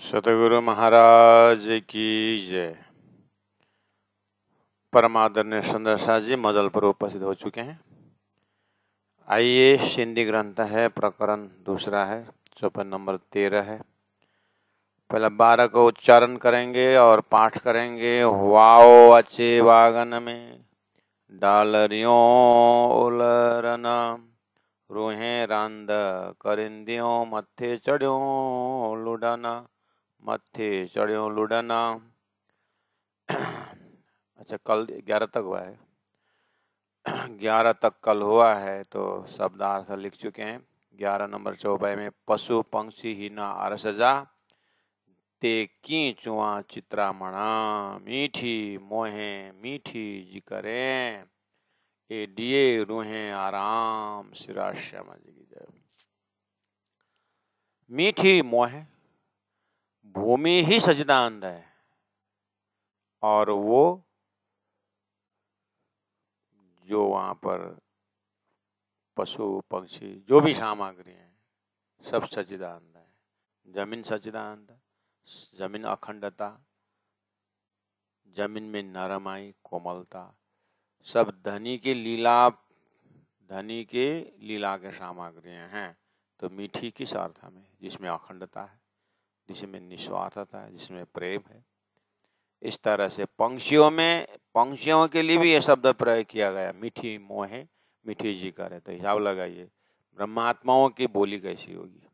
सतगुरु महाराज की जय। परम आदरणीय सुंदर साथ जी मदलपुर उपस्थित हो चुके हैं। आइए, सिंधी ग्रंथ है, प्रकरण दूसरा है, चौपाई नंबर 13 है। पहला 12 को उच्चारण करेंगे और पाठ करेंगे। वाओ अचे वागन में डालरियों उलरना, रूहें रांद करिंदियों मत्थे चढ़ियों लुडाना, मत्थे चढ़ियों लुडाना। अच्छा, कल 11 तक हुआ है। 11 तक कल हुआ है तो शब्दार्थ लिख चुके हैं। 11 नंबर चौपाई में पशु पंक्षी ही ना अरसजा, ते की चुआ चित्रामणा, मीठी मोहे मीठी जी करें, ए दिए रूहें आराम। श्री श्यामा जी की जय। मीठी मोह भूमि ही सजदानंद है, और वो जो वहां पर पशु पक्षी जो भी सामग्री है सब सच्चिदानंद है। जमीन सच्चिदानंद, जमीन अखंडता, जमीन में नरमाई कोमलता, सब धनी के लीला के सामग्रियां हैं। तो मीठी किस अर्थ में? जिसमें अखंडता है, जिसमें निस्वार्थता है, जिसमें प्रेम है। इस तरह से पंक्षियों के लिए भी यह शब्द प्रयोग किया गया, मीठी मोहे मीठी जी करे। तो हिसाब लगाइए, ब्रह्मात्माओं की बोली कैसी होगी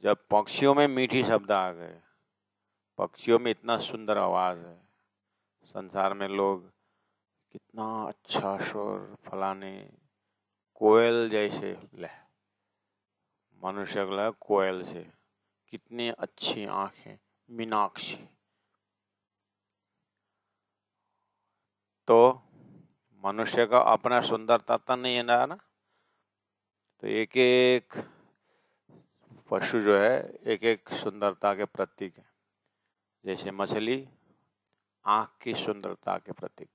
जब पक्षियों में मीठी शब्द आ गए। पक्षियों में इतना सुंदर आवाज है, संसार में लोग कितना अच्छा स्वर फलाने, कोयल जैसे ले, मनुष्य को कोयल से कितनी अच्छी आंखें, मीनाक्षी। तो मनुष्य का अपना सुंदरता तो नहीं है ना। तो एक एक पशु जो है एक एक सुंदरता के प्रतीक है। जैसे मछली आंख की सुंदरता के प्रतीक,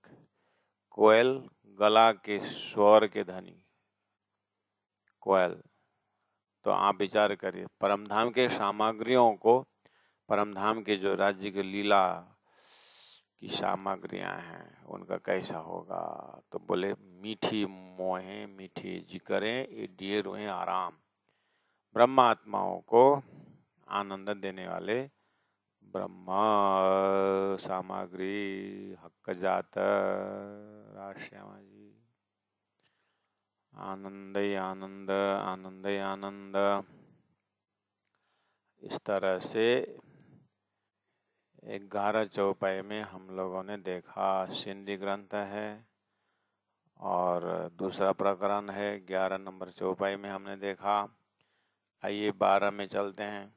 कोयल गला के स्वर के धनी कोयल। तो आप विचार करिए, परमधाम के सामग्रियों को, परमधाम के जो राज्य की लीला की सामग्रियां हैं उनका कैसा होगा। तो बोले मीठी मोहे मीठी जी करें, ये दिए रोए आराम। ब्रह्मात्माओं को आनंद देने वाले ब्रह्मा सामग्री हक जात राश्यामा जी। आनंद ही आनंद, आनंद ही आनंद। इस तरह से 11 चौपाई में हम लोगों ने देखा, सिंधी ग्रंथ है और दूसरा प्रकरण है। 11 नंबर चौपाई में हमने देखा। आइए 12 में चलते हैं।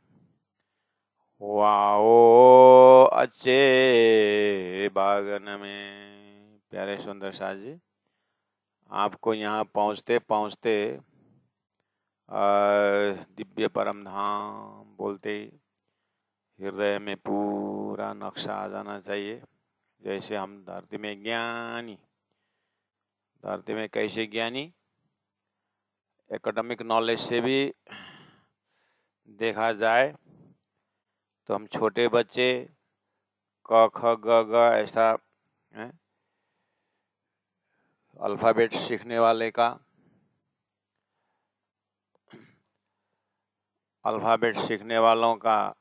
वाओ अच्छे बागन में। प्यारे सुंदर शाह जी, आपको यहाँ पहुँचते पहुँचते दिव्य परम धाम बोलते ही हृदय में पूरा नक्शा आ जाना चाहिए। जैसे हम धरती में ज्ञानी, धरती में कैसे ज्ञानी, एकेडमिक नॉलेज से भी देखा जाए तो हम छोटे बच्चे क ख ग ग ऐसा अल्फाबेट सीखने वाले का, अल्फाबेट सीखने वालों का,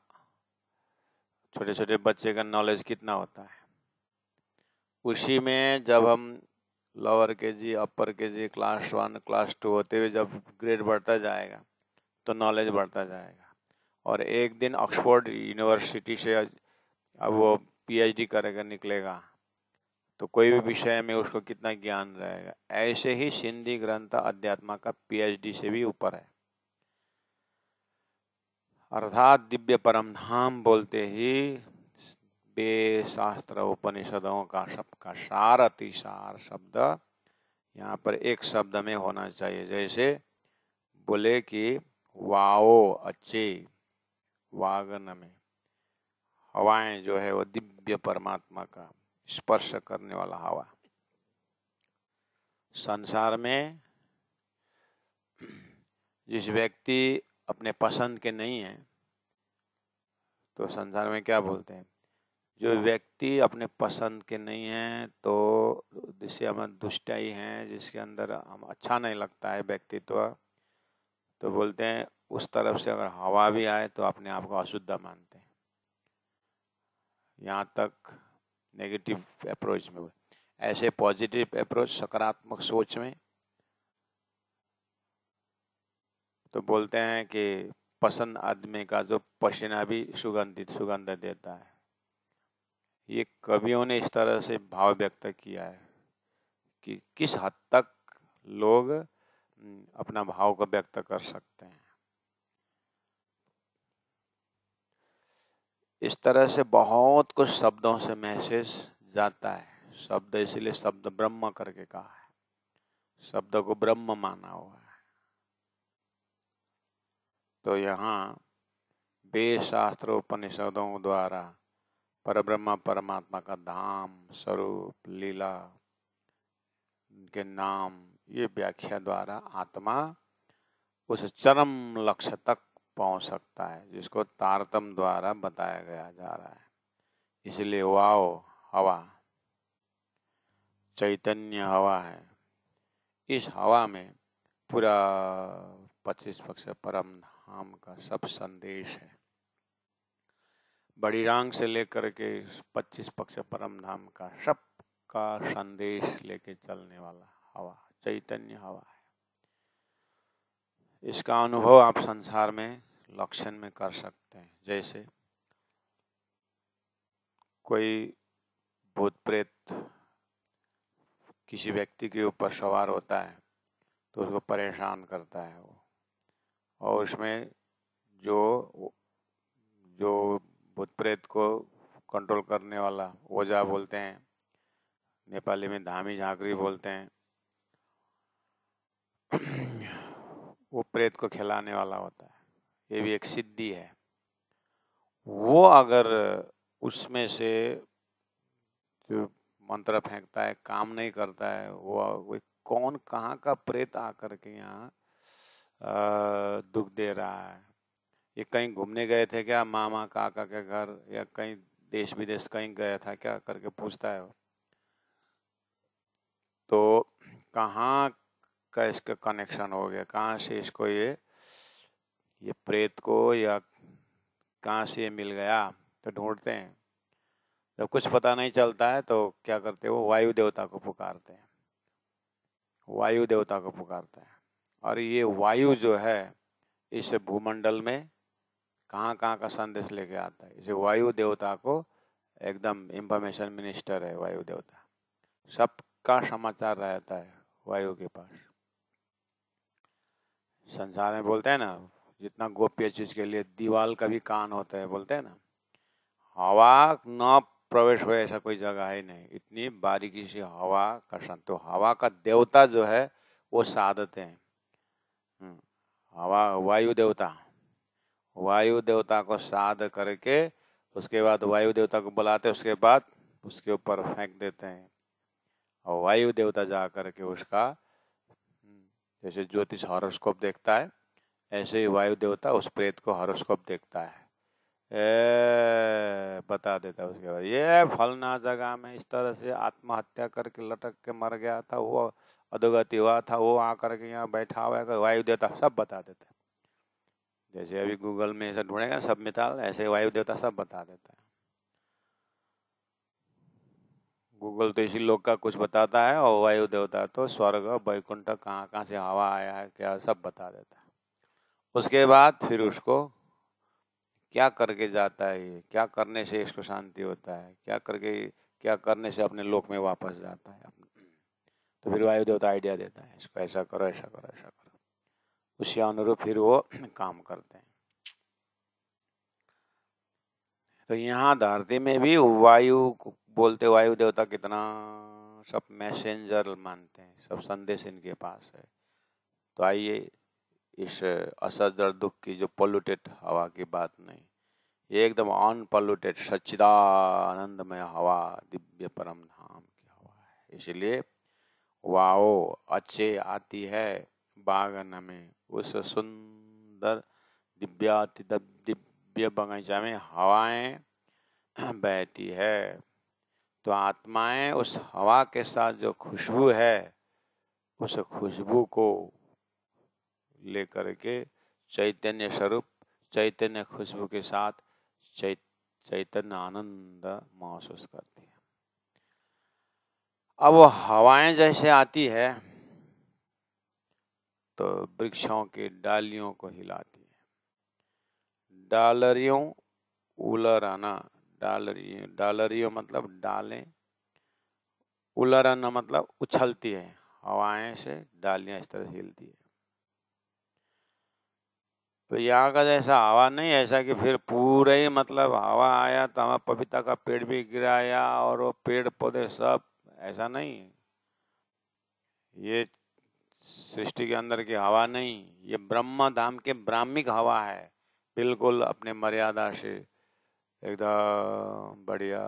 छोटे छोटे बच्चे का नॉलेज कितना होता है। उसी में जब हम लोअर के जी, अपर के जी, क्लास 1 क्लास 2 होते हुए जब ग्रेड बढ़ता जाएगा तो नॉलेज बढ़ता जाएगा। और एक दिन ऑक्सफोर्ड यूनिवर्सिटी से अब वो पीएचडी करेगा, निकलेगा तो कोई भी विषय में उसको कितना ज्ञान रहेगा। ऐसे ही सिंधी ग्रंथ अध्यात्म का पीएचडी से भी ऊपर है। अर्थात दिव्य परम धाम बोलते ही वेद शास्त्र उपनिषदों का सबका सार, अतिसार शब्द यहाँ पर एक शब्द में होना चाहिए। जैसे बोले कि वाओ अच्छे वागन में, हवाएं जो है वो दिव्य परमात्मा का स्पर्श करने वाला हवा। संसार में जिस व्यक्ति अपने पसंद के नहीं है तो संसार में क्या बोलते हैं, जो व्यक्ति अपने पसंद के नहीं है, तो जिससे हम दुष्टाई हैं, जिसके अंदर हम अच्छा नहीं लगता है व्यक्तित्व, तो बोलते हैं उस तरफ से अगर हवा भी आए तो अपने आप को अशुद्ध मानते हैं। यहाँ तक नेगेटिव अप्रोच में। ऐसे पॉजिटिव अप्रोच, सकारात्मक सोच में तो बोलते हैं कि पसंद आदमी का जो पसीना भी सुगंध देता है। ये कवियों ने इस तरह से भाव व्यक्त किया है कि किस हद तक लोग अपना भाव को व्यक्त कर सकते हैं। इस तरह से बहुत कुछ शब्दों से मैसेज जाता है। शब्द इसलिए शब्द ब्रह्म करके कहा है, शब्द को ब्रह्म माना हुआ है। तो यहाँ वेद शास्त्र उपनिषदों द्वारा परब्रह्म परमात्मा का धाम, स्वरूप, लीला, उनके नाम, ये व्याख्या द्वारा आत्मा उस चरम लक्ष्य तक पहुंच सकता है जिसको तारतम द्वारा बताया गया जा रहा है। इसलिए वाओ हवा, चैतन्य हवा है। इस हवा में पूरा 25 पक्ष परम धाम का सब संदेश है। बड़ी रांग से लेकर के 25 पक्ष परम धाम का सब का संदेश लेके चलने वाला हवा, चैतन्य हवा है। इसका अनुभव आप संसार में लक्षण में कर सकते हैं। जैसे कोई भूत प्रेत किसी व्यक्ति के ऊपर सवार होता है तो उसको परेशान करता है वो, और उसमें जो भूत प्रेत को कंट्रोल करने वाला ओझा बोलते हैं, नेपाली में धामी झांकरी बोलते हैं, वो प्रेत को खिलाने वाला होता है। ये भी एक सिद्धि है। वो अगर उसमें से जो मंत्र फेंकता है काम नहीं करता है, वो कौन कहाँ का प्रेत आकर के यहाँ दुख दे रहा है। ये कहीं घूमने गए थे क्या, मामा काका के घर, या कहीं देश विदेश कहीं गया था क्या करके पूछता है। तो कहाँ का इसका कनेक्शन हो गया, कहाँ से इसको ये प्रेत को या कहाँ से ये मिल गया, तो ढूंढते हैं। जब कुछ पता नहीं चलता है तो क्या करते हैं, वो वायु देवता को पुकारते हैं, वायु देवता को पुकारते हैं। और ये वायु जो है इस भूमंडल में कहाँ कहाँ का संदेश लेके आता है। इसे वायु देवता को एकदम इंफॉर्मेशन मिनिस्टर है वायु देवता, सबका समाचार रहता है वायु के पास। संसार में बोलते हैं ना, जितना गोप्य चीज के लिए दीवाल का भी कान होता है, बोलते हैं ना, हवा न प्रवेश हो ऐसा कोई जगह है नहीं, इतनी बारीकी से हवा का संत। तो हवा का देवता जो है वो साधते हैं। हवा वायु देवता, वायु देवता को साध करके उसके बाद वायु देवता को बुलाते, उसके बाद उसके ऊपर फेंक देते हैं, और वायु देवता जा करके उसका, जैसे ज्योतिष हॉरोस्कोप देखता है, ऐसे ही वायु देवता उस प्रेत को हॉरोस्कोप देखता है, बता देता है। उसके बाद ये फलना जगह में इस तरह से आत्महत्या करके लटक के मर गया था, वो अधोगति हुआ था, वो आकर के यहाँ बैठा हुआ है, वायु देवता सब बता देता है। जैसे अभी गूगल में ऐसा ढूंढेगा सब मिताल, ऐसे वायु देवता सब बता देता है। गूगल तो इसी लोग का कुछ बताता है, और वायु देवता तो स्वर्ग वैकुंठ कहाँ कहाँ से हवा आया है क्या सब बता देता है। उसके बाद फिर उसको क्या करके जाता है, ये क्या करने से इसको शांति होता है, क्या करने से अपने लोक में वापस जाता है। तो फिर वायु देवता आइडिया देता है, इसको ऐसा करो ऐसा करो ऐसा करो, उसी अनुरूप फिर वो काम करते हैं। तो यहाँ धरती में भी वायु बोलते, वायु देवता कितना सब मैसेंजर मानते हैं, सब संदेश इनके पास है। तो आइए इस असद और दुख की जो पोल्यूटेड हवा की बात नहीं, ये एकदम अनपोल्यूटेड सच्चिदानंदमय हवा, दिव्य परम धाम की हवा है। इसलिए वाओ अच्छे आती है बागन में उस सुंदर दिव्याति दिव्य बगीचा में हवाएं बहती है, तो आत्माएं उस हवा के साथ जो खुशबू है उस खुशबू को लेकर के चैतन्य स्वरूप चैतन्य खुशबू के साथ चैतन्य आनंद महसूस करती है। अब वो हवाएं जैसे आती है तो वृक्षों की डालियों को हिलाती है। डालरियों उलराना, डालरियों मतलब डालें, उलराना मतलब उछलती है, हवाएं से डालियां इस तरह से हिलती है। तो यहाँ का जैसा हवा नहीं ऐसा कि फिर पूरे ही मतलब हवा आया तो हमारा पपीता का पेड़ भी गिराया और वो पेड़ पौधे सब, ऐसा नहीं। ये सृष्टि के अंदर की हवा नहीं, ये ब्रह्म धाम के ब्राह्मिक हवा है, बिल्कुल अपने मर्यादा से एकदम बढ़िया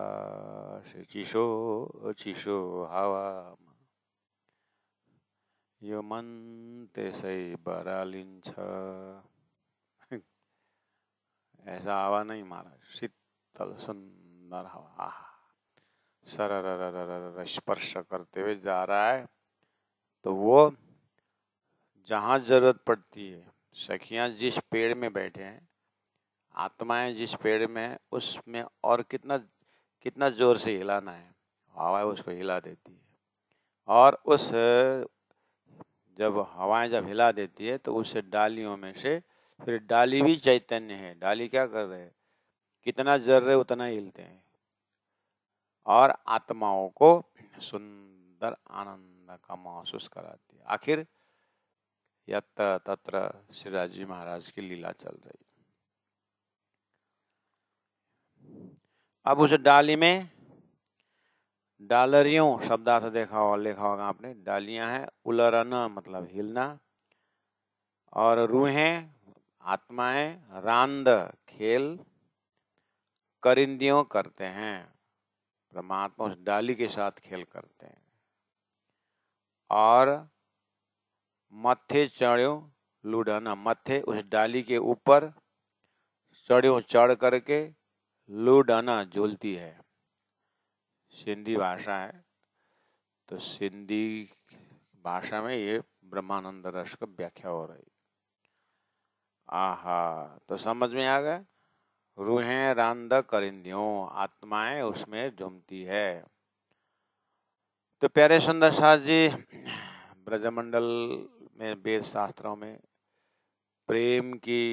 से चीशो चीशो हवा यो मन त्यसै बरालिन्छ। ऐसा हवा नहीं महाराज, शीतल सुंदर हवा सरर स्पर्श करते हुए जा रहा है। तो वो जहाँ जरूरत पड़ती है, सखियां जिस पेड़ में बैठे हैं, आत्माएं जिस पेड़ में है, उसमें और कितना जोर से हिलाना है, हवा उसको हिला देती है। और उस जब हवाएं जब हिला देती है तो उस डालियों में से फिर डाली भी चैतन्य है। डाली क्या कर रहे हैं, कितना जर रहे उतना हिलते हैं और आत्माओं को सुंदर आनंद का महसूस कराती है। आखिर यत्र तत्र श्री जी महाराज की लीला चल रही। अब उस डाली में डालरियों शब्दार्थ लिखा होगा आपने, डालियां हैं, उलरना मतलब हिलना, और रूहें आत्माएं, रांद खेल, करिंदियों करते हैं, परमात्मा उस डाली के साथ खेल करते हैं। और मत्थे चढ़्यो लूढ़ना, मत्थे उस डाली के ऊपर चढ़्यो चढ़ करके, लूढ़ना झूलती है। सिंधी भाषा है तो सिंधी भाषा में ये ब्रह्मानंद रस का व्याख्या हो रही। आहा, तो समझ में आ गया। रूहें रांद करिंदियों, आत्माएं उसमें झूमती है। तो प्यारे सुंदर साथ जी, ब्रजमंडल में वेद शास्त्रों में प्रेम की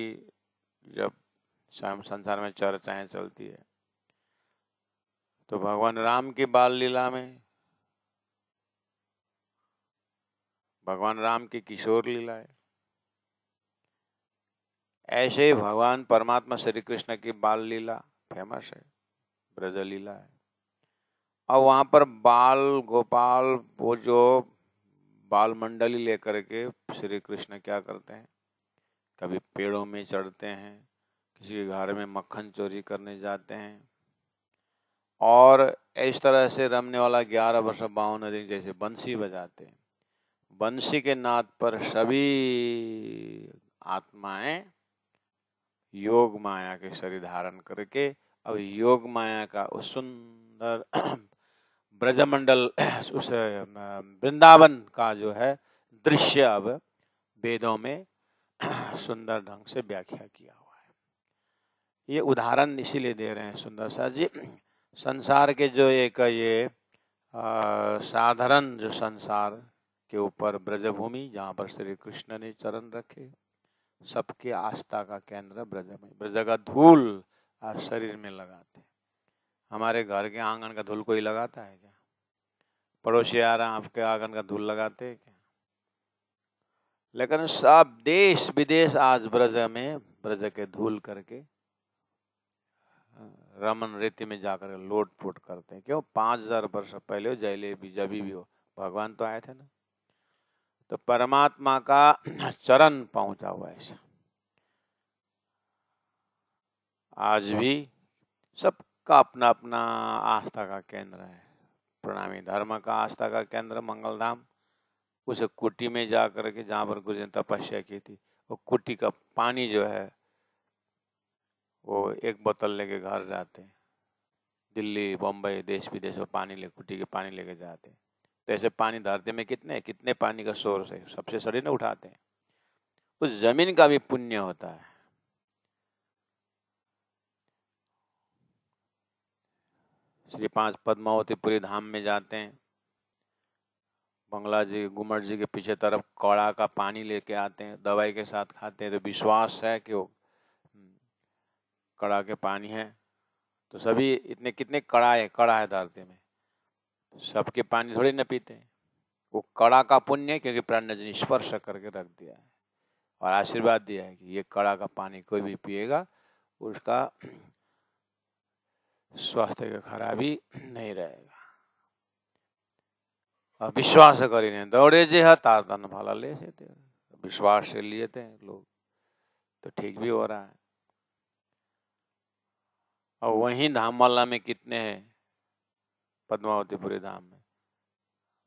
जब संसार में चर्चाएं चलती है तो भगवान राम की बाल लीला में, भगवान राम की किशोर लीला है, ऐसे ही भगवान परमात्मा श्री कृष्ण की बाल लीला फेमस है, ब्रज लीला है। और वहां पर बाल गोपाल वो जो बाल मंडली लेकर के श्री कृष्ण क्या करते हैं, कभी पेड़ों में चढ़ते हैं, किसी के घर में मक्खन चोरी करने जाते हैं, और इस तरह से रमने वाला 11 वर्ष 52 दिन जैसे बंसी बजाते हैं। बंसी के नाद पर सभी आत्माएं योग माया के शरीर धारण करके अब योग माया का उस सुंदर ब्रजमंडल, उस वृंदावन का जो है दृश्य अब वेदों में सुंदर ढंग से व्याख्या किया हुआ है। ये उदाहरण इसीलिए दे रहे हैं सुंदर सा जी, संसार के जो एक ये साधारण जो संसार के ऊपर ब्रजभूमि जहाँ पर श्री कृष्ण ने चरण रखे, सबके आस्था का केंद्र ब्रज में। ब्रज का धूल आप शरीर में लगाते हैं। हमारे घर के आंगन का धूल कोई लगाता है क्या? पड़ोसी आ रहा आपके आंगन का धूल लगाते हैं क्या? लेकिन सब देश विदेश आज ब्रज में ब्रज के धूल करके रमन रीति में जाकर लोट पोट करते हैं। क्यों? 5000 वर्ष पहले हो, जैले जब भी हो, भगवान तो आए थे ना, तो परमात्मा का चरण पहुंचा हुआ है। आज भी सबका अपना अपना आस्था का केंद्र है। प्रणामी धर्म का आस्था का केंद्र मंगलधाम, उस कुटी में जा करके जहाँ पर गुरु ने तपस्या की थी, वो कुटी का पानी जो है वो एक बोतल लेके घर जाते हैं, दिल्ली बम्बई देश विदेश में पानी ले कुटी के पानी लेके जाते हैं। तो ऐसे पानी धरती में कितने कितने पानी का सोर्स है, सबसे शरीर न उठाते हैं। उस जमीन का भी पुण्य होता है। श्री 5 पद्मावतीपुरी धाम में जाते हैं, बंगला जी गुमट जी के पीछे तरफ कड़ा का पानी लेके आते हैं, दवाई के साथ खाते हैं। तो विश्वास है कि वो कड़ा के पानी है। तो सभी इतने कितने कड़ा है धरती में, सबके पानी थोड़ी न पीते हैं। वो कड़ा का पुण्य है क्योंकि प्राण जी ने स्पर्श करके रख दिया है और आशीर्वाद दिया है कि ये कड़ा का पानी कोई भी पिएगा उसका स्वास्थ्य का खराबी नहीं रहेगा। और विश्वास करीने दौड़े जे है तारतन फल ले से थे, विश्वास से लिए थे लोग, तो ठीक भी हो रहा है। और वहीं धामवाला में कितने हैं पद्मावतीपुरी धाम में,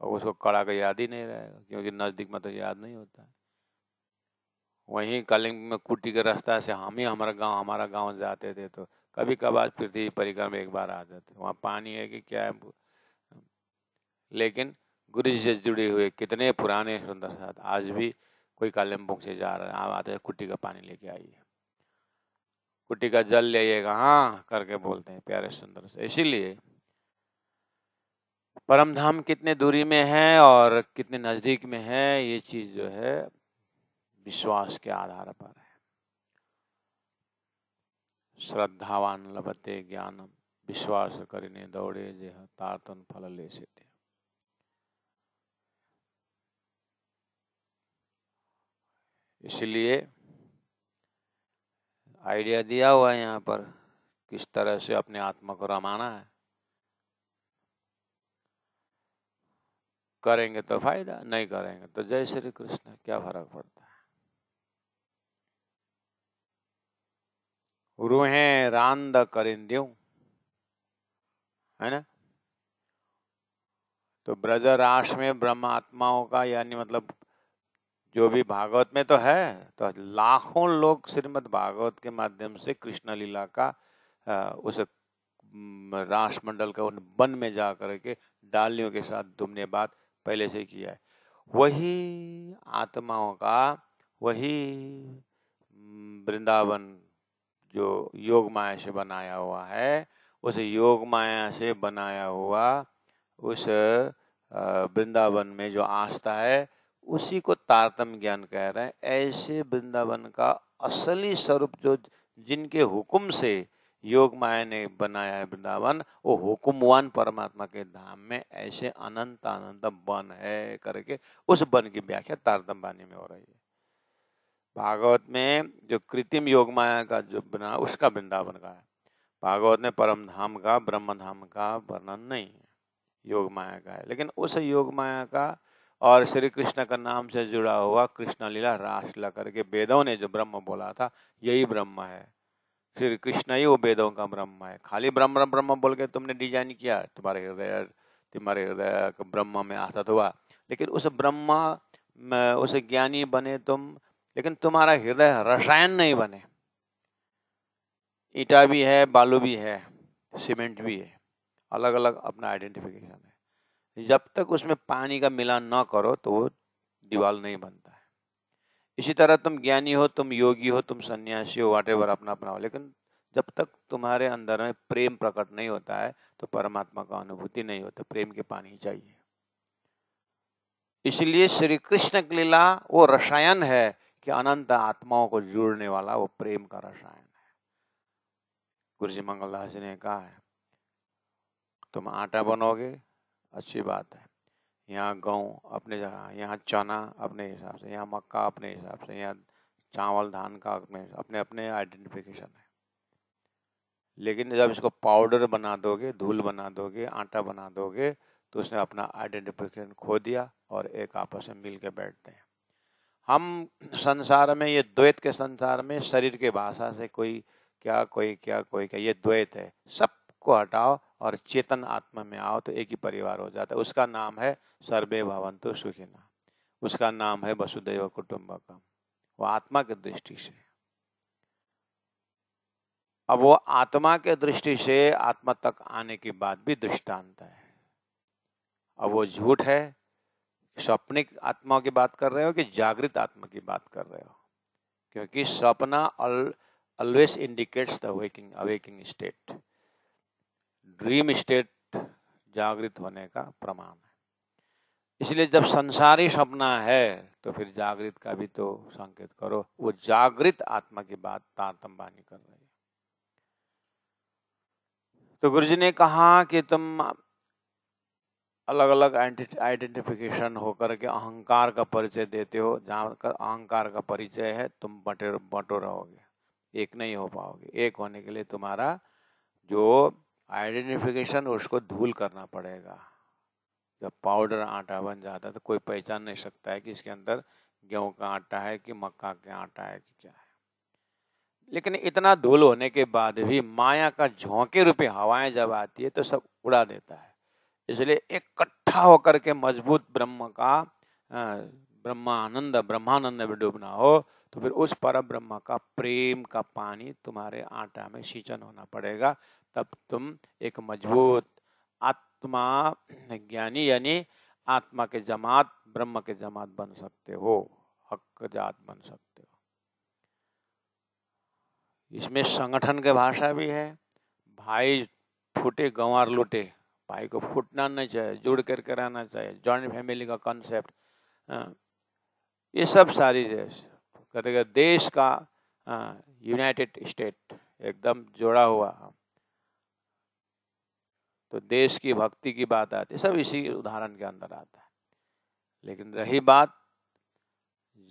और उसको कड़ा का याद ही नहीं रहेगा क्योंकि नजदीक में तो याद नहीं होता। वहीं कलिंग में कुटी के रास्ता से हम ही हमारा गांव जाते थे, तो कभी कभार पृथ्वी परिक्रमा एक बार आ जाते। वहाँ पानी है कि क्या है, लेकिन गुरु जी से जुड़े हुए कितने पुराने सुंदर साथ आज भी कोई कालिम्पोंग से जा रहा है, आप आते हैं कुट्टी का पानी लेके आइए, कुट्टी का जल ले आइएगा, हाँ करके बोलते हैं प्यारे सुंदर से। इसीलिए परम धाम कितने दूरी में है और कितने नजदीक में है, ये चीज जो है विश्वास के आधार पर है। श्रद्धावान लभते ज्ञानम, विश्वास करीने दौड़े जे तारतन फल ले से। इसलिए आइडिया दिया हुआ है यहाँ पर किस तरह से अपने आत्मा को रमाना है। करेंगे तो फायदा, नहीं करेंगे तो जय श्री कृष्ण, क्या फर्क पड़ता है। रूहें रांद करिंद्यों, है ना। तो ब्रज राश में ब्रह्म आत्माओं का, यानी मतलब जो भी भागवत में तो है, तो लाखों लोग श्रीमद् भागवत के माध्यम से कृष्ण लीला का उस राष्ट्रमंडल का उन वन में जा करके डालियों के साथ तुमने बात पहले से किया है। वही आत्माओं का वही वृंदावन जो योग माया से बनाया हुआ है, उस योग माया से बनाया हुआ उस वृंदावन में जो आस्था है उसी को तारतम्य ज्ञान कह रहे हैं। ऐसे वृंदावन का असली स्वरूप जो जिनके हुक्म से योग माया ने बनाया है वृंदावन, वो हुक्मवान परमात्मा के धाम में ऐसे अनंत अनंत वन है करके उस वन की व्याख्या तारतम्य वाणी में हो रही है। भागवत में जो कृत्रिम योग माया का जो बना उसका वृंदावन का है, भागवत में परम धाम का ब्रह्म धाम का वर्णन नहीं है, योग माया का है। लेकिन उस योग माया का और श्री कृष्ण का नाम से जुड़ा हुआ कृष्ण लीला रासलीला करके वेदों ने जो ब्रह्म बोला था यही ब्रह्म है। श्री कृष्ण ही वो वेदों का ब्रह्म है। खाली ब्रह्म ब्रह्म बोल के तुमने डिजाइन किया, तुम्हारे हृदय ब्रह्म में आसक्त हुआ, लेकिन उस ब्रह्म उस ज्ञानी बने तुम, लेकिन तुम्हारा हृदय रसायन नहीं बने। ईटा भी है, बालू भी है, सीमेंट भी है, अलग अलग अपना आइडेंटिफिकेशन है। जब तक उसमें पानी का मिलान न करो तो वो दीवार नहीं बनता है। इसी तरह तुम ज्ञानी हो, तुम योगी हो, तुम सन्यासी हो, व्हाटएवर अपना अपना हो, लेकिन जब तक तुम्हारे अंदर में प्रेम प्रकट नहीं होता है तो परमात्मा का अनुभूति नहीं होता। प्रेम के पानी चाहिए। इसलिए श्री कृष्ण की लीला वो रसायन है कि अनंत आत्माओं को जोड़ने वाला वो प्रेम का रसायन है। गुरु जी मंगलदास जी ने कहा है, तुम आटा बनोगे अच्छी बात है, यहाँ गेहूँ अपने जगह, यहाँ चना अपने हिसाब से, यहाँ मक्का अपने हिसाब से, यहाँ चावल धान का अपने अपने आइडेंटिफिकेशन है। लेकिन जब इसको पाउडर बना दोगे, धूल बना दोगे, आटा बना दोगे, तो उसने अपना आइडेंटिफिकेशन खो दिया और एक आपस में मिल के बैठते हैं। हम संसार में, ये द्वैत के संसार में शरीर के भाषा से कोई क्या कोई क्या कोई क्या, ये द्वैत है। सबको हटाओ और चेतन आत्मा में आओ तो एक ही परिवार हो जाता है। उसका नाम है सर्वे भवन्तु सुखिनः, उसका नाम है वसुधैव कुटुंबकम। वो आत्मा की दृष्टि से। अब वो आत्मा के दृष्टि से आत्मा तक आने की बात भी दृष्टांत है। अब वो झूठ है, स्वप्निक आत्मा की बात कर रहे हो कि जागृत आत्मा की बात कर रहे हो, क्योंकि स्वप्न always indicates the awaking state. Dream state जागृत होने का प्रमाण है। इसलिए जब संसारी सपना है तो फिर जागृत का भी तो संकेत करो। वो जागृत आत्मा की बात तारतम्य वाणी कर रही है। तो गुरुजी ने कहा कि तुम अलग अलग आइडेंटिफिकेशन होकर के अहंकार का परिचय देते हो। जहाँ अहंकार का परिचय है तुम बटो रहोगे, एक नहीं हो पाओगे। एक होने के लिए तुम्हारा जो आइडेंटिफिकेशन उसको धूल करना पड़ेगा। जब पाउडर आटा बन जाता है तो कोई पहचान नहीं सकता है कि इसके अंदर गेहूं का आटा है कि मक्का का आटा है कि क्या है। लेकिन इतना धूल होने के बाद भी माया का झोंके रूपी हवाएं जब आती है तो सब उड़ा देता है। इसलिए इकट्ठा होकर के मजबूत ब्रह्म का ब्रह्मानंद में डूबना हो तो फिर उस पर ब्रह्म का प्रेम का पानी तुम्हारे आटा में सिंचन होना पड़ेगा। तब तुम एक मजबूत आत्मा ज्ञानी यानी आत्मा के जमात, ब्रह्म के जमात बन सकते हो, हक जात बन सकते हो। इसमें संगठन के भाषा भी है। भाई फूटे गंवार लूटे, भाई को फूटना नहीं चाहिए, जुड़ करके रहना चाहिए। जॉइंट फैमिली का कॉन्सेप्ट, ये सब सारी करेगा देश का यूनाइटेड स्टेट एकदम जोड़ा हुआ। तो देश की भक्ति की बात आती है, सब इसी उदाहरण के अंदर आता है। लेकिन रही बात,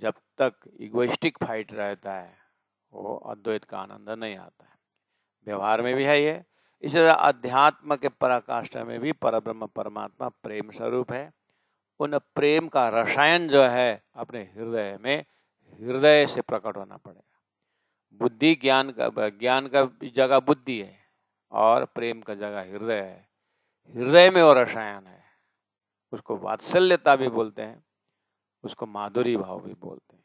जब तक इगोइस्टिक फाइट रहता है वो अद्वैत का आनंद नहीं आता है। व्यवहार में भी है ये। इसी तरह अध्यात्म के पराकाष्ठा में भी परब्रह्म परमात्मा प्रेम स्वरूप है। उन प्रेम का रसायन जो है अपने हृदय में, हृदय से प्रकट होना पड़ेगा। बुद्धि ज्ञान का जगह बुद्धि है और प्रेम का जगह हृदय है। हृदय में वो रसायन है। उसको वात्सल्यता भी बोलते हैं, उसको माधुरी भाव भी बोलते हैं।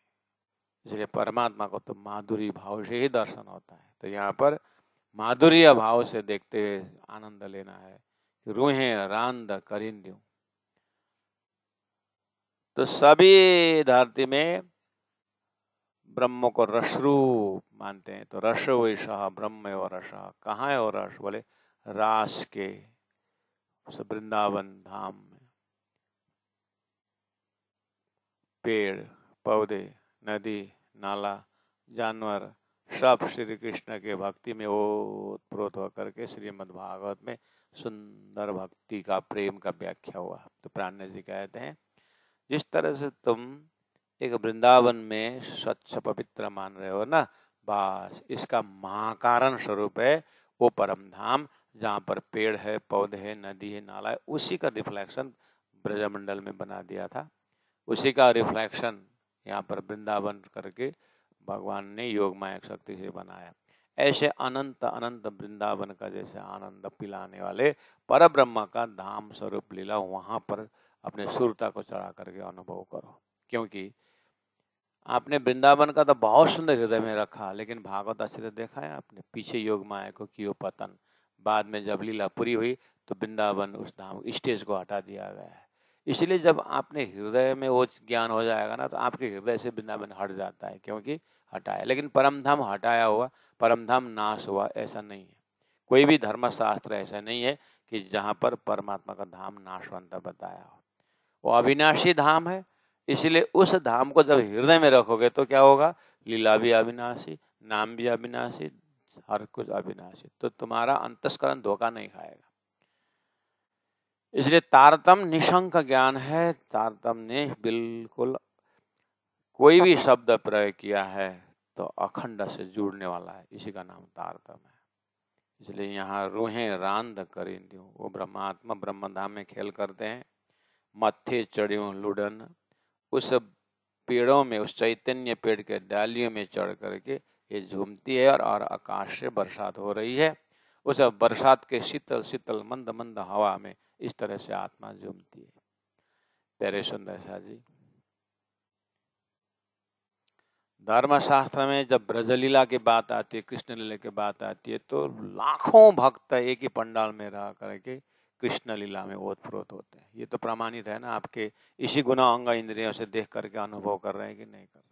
इसलिए परमात्मा को तो माधुरी भाव से ही दर्शन होता है। तो यहाँ पर माधुर्य भाव से देखते हुए आनंद लेना है। रूहें रांद करिंद्यू। तो सभी धरती में ब्रह्म को रसरूप मानते हैं। तो रस वैसा ब्रह्म और रस, कहाँ है वो रस? बोले रास के वृंदावन धाम में। पेड़ पौधे, नदी नाला, जानवर सब श्री कृष्ण के भक्ति में ओतप्रोत होकर के श्रीमद् भागवत में सुंदर भक्ति का, प्रेम का व्याख्या हुआ। तो प्राण जी कहते हैं जिस तरह से तुम एक वृंदावन में स्वच्छ पवित्र मान रहे हो ना, बस इसका महाकारण स्वरूप है वो परम धाम, जहाँ पर पेड़ है, पौधे है, नदी है, नाला है। उसी का रिफ्लेक्शन ब्रजमंडल में बना दिया था। उसी का रिफ्लेक्शन यहाँ पर वृंदावन करके भगवान ने योग माया शक्ति से बनाया। ऐसे अनंत अनंत वृंदावन का जैसे आनंद पिलाने वाले पर ब्रह्म का धाम स्वरूप लीला वहाँ पर अपने सुरता को चढ़ा करके अनुभव करो। क्योंकि आपने वृंदावन का तो बहुत सुंदर हृदय में रखा, लेकिन भागवत आश्चर्य देखा है आपने? पीछे योग माया को कियो पतन, बाद में जब लीला पूरी हुई तो वृंदावन उस धाम स्टेज को हटा दिया गया है। इसलिए जब आपने हृदय में वो ज्ञान हो जाएगा ना तो आपके हृदय से वृंदावन हट जाता है, क्योंकि हटाया। लेकिन परमधाम हटाया हुआ, परमधाम नाश हुआ ऐसा नहीं है। कोई भी धर्मशास्त्र ऐसा नहीं है कि जहाँ पर परमात्मा का धाम नाशवंत बताया हो। वो अविनाशी धाम है। इसलिए उस धाम को जब हृदय में रखोगे तो क्या होगा? लीला भी अविनाशी, नाम भी अविनाशी, हर कुछ अविनाशी। तो तुम्हारा अंतस्करण धोखा नहीं खाएगा। इसलिए तारतम निशंक ज्ञान है। तारतम ने बिल्कुल कोई भी शब्द प्रयोग किया है तो अखंड से जुड़ने वाला है, इसी का नाम तारतम है। इसलिए यहाँ रूहें रांद करेंद्यू, वो ब्रह्मात्मा ब्रह्मधाम में खेल करते हैं। मत्थे चढ़ियों लुडन, उस पेड़ों में, उस चैतन्य पेड़ के डालियों में चढ़ करके ये झूमती है और आकाश से बरसात हो रही है। उस बरसात के शीतल शीतल मंद मंद हवा में इस तरह से आत्मा झूमती है। प्यारे सुंदर सा जी, धर्मशास्त्र में जब ब्रजलीला की बात आती है, कृष्ण लीला की बात आती है, तो लाखों भक्त एक ही पंडाल में रह करके कृष्ण लीला में ओतप्रोत होते हैं। ये तो प्रमाणित है ना, आपके इसी गुना अंग इंद्रियों से देख करके अनुभव कर रहे हैं कि नहीं कर रहे हैं।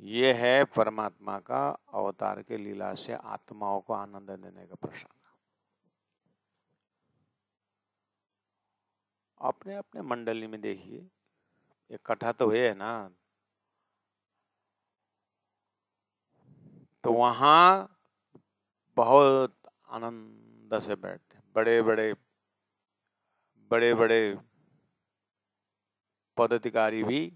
ये है परमात्मा का अवतार के लीला से आत्माओं को आनंद देने का प्रसंग। अपने अपने मंडली में देखिए, इकट्ठा तो हुए है ना, तो वहां बहुत आनंद से बैठते, बड़े बड़े पदाधिकारी भी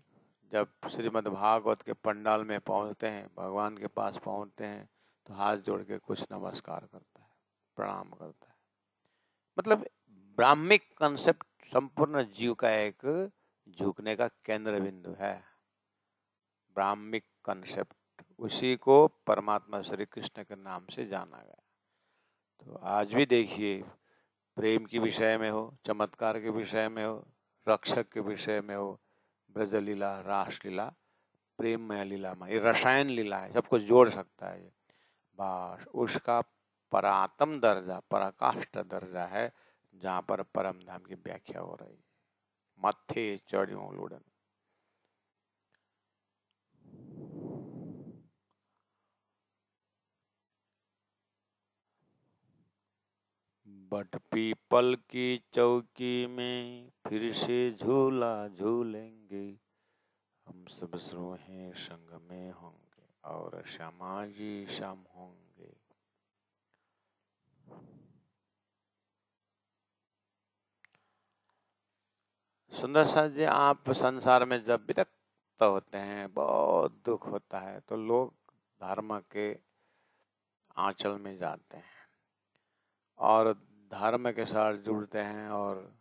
जब श्रीमद् भागवत के पंडाल में पहुंचते हैं, भगवान के पास पहुंचते हैं, तो हाथ जोड़ के कुछ नमस्कार करता है, प्रणाम करता है। मतलब ब्राह्मिक कंसेप्ट संपूर्ण जीव का एक झुकने का केंद्र बिंदु है। ब्राह्मिक कंसेप्ट, उसी को परमात्मा श्री कृष्ण के नाम से जाना गया। तो आज भी देखिए, प्रेम के विषय में हो, चमत्कार के विषय में हो, रक्षक के विषय में हो, ब्रजलीला, रासलीला, प्रेममय लीला में, ये रसायन लीला है, सब कुछ जोड़ सकता है ये। बस उसका परातम दर्जा, पराकाष्ठ दर्जा है, जहाँ पर परम धाम की व्याख्या हो रही है। मत्थे चढ़ियों लुड़न। बट पीपल की चौकी में फिर से झूला झूलेंगे, हम सब स्रोहे संग में होंगे और श्यामा जी श्याम होंगे। सुंदर सा जी, आप संसार में जब विरक्त होते हैं, बहुत दुख होता है, तो लोग धर्म के आंचल में जाते हैं और धर्म के साथ जुड़ते हैं, और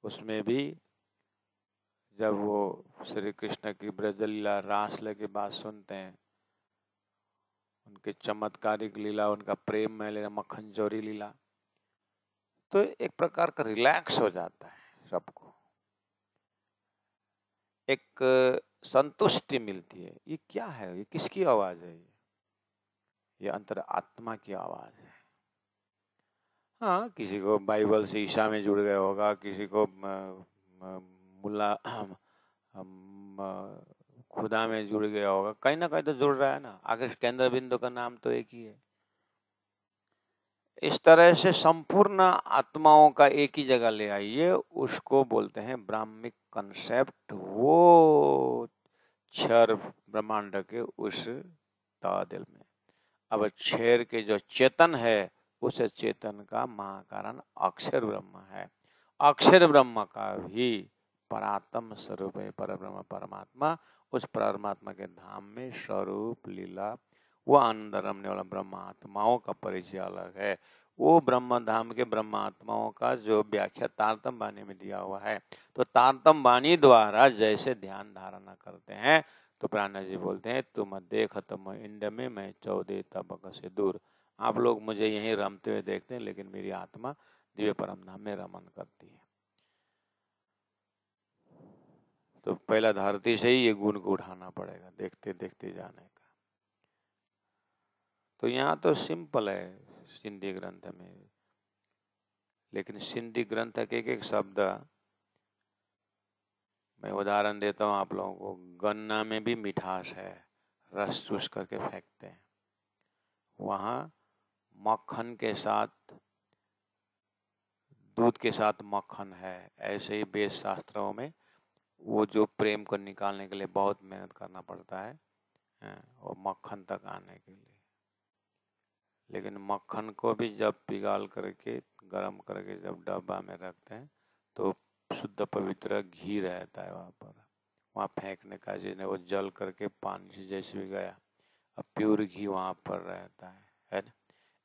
उसमें भी जब वो श्री कृष्ण की ब्रजलीला, रासलीला की बात सुनते हैं, उनके चमत्कारिक लीला, उनका प्रेम में लीला, मक्खन चोरी लीला, तो एक प्रकार का रिलैक्स हो जाता है सबको, एक संतुष्टि मिलती है। ये क्या है, ये किसकी आवाज है? ये अंतर आत्मा की आवाज है। हाँ, किसी को बाइबल से ईसा में जुड़ गया होगा, किसी को मुल्ला खुदा में जुड़ गया होगा, कहीं ना कहीं तो जुड़ रहा है ना, आखिर केंद्र बिंदु का नाम तो एक ही है। इस तरह से संपूर्ण आत्माओं का एक ही जगह ले आइए, उसको बोलते हैं ब्राह्मिक कंसेप्ट। वो क्षर ब्रह्मांड के उस तादिल में, अब क्षर के जो चेतन है, उस चेतन का महाकारण अक्षर ब्रह्म है। अक्षर ब्रह्म का भी परात्म स्वरूप है पर ब्रह्म परमात्मा। उस परमात्मा के धाम में स्वरूप लीला, वो आनंद रमने वाला ब्रह्म आत्माओं का परिचय अलग है। वो ब्रह्म धाम के ब्रह्म आत्माओं का जो व्याख्या तारतम वाणी में दिया हुआ है, तो तारतम वाणी द्वारा जैसे ध्यान धारणा करते हैं, तो प्राणा जी बोलते हैं, तुम देख तुम इंड में, मैं 14 तबक से दूर। आप लोग मुझे यहीं रमते हुए देखते हैं, लेकिन मेरी आत्मा दिव्य परम धाम में रमन करती है। तो पहला धरती से ही ये गुण को उठाना पड़ेगा, देखते देखते जाने का। तो यहाँ तो सिंपल है सिंधी ग्रंथ में, लेकिन सिंधी ग्रंथ के एक शब्द, मैं उदाहरण देता हूँ आप लोगों को। गन्ना में भी मिठास है, रस चूस करके फेंकते हैं, वहाँ मक्खन के साथ, दूध के साथ मक्खन है। ऐसे ही वेद शास्त्रों में वो जो प्रेम को निकालने के लिए बहुत मेहनत करना पड़ता है, और मक्खन तक आने के लिए। लेकिन मक्खन को भी जब पिघाल करके, गरम करके जब डब्बा में रखते हैं, तो शुद्ध पवित्र घी रहता है वहाँ पर। वहाँ फेंकने का चीज नहीं, वो जल करके पानी से जैसे भी गया, अब प्योर घी वहाँ पर रहता है ना।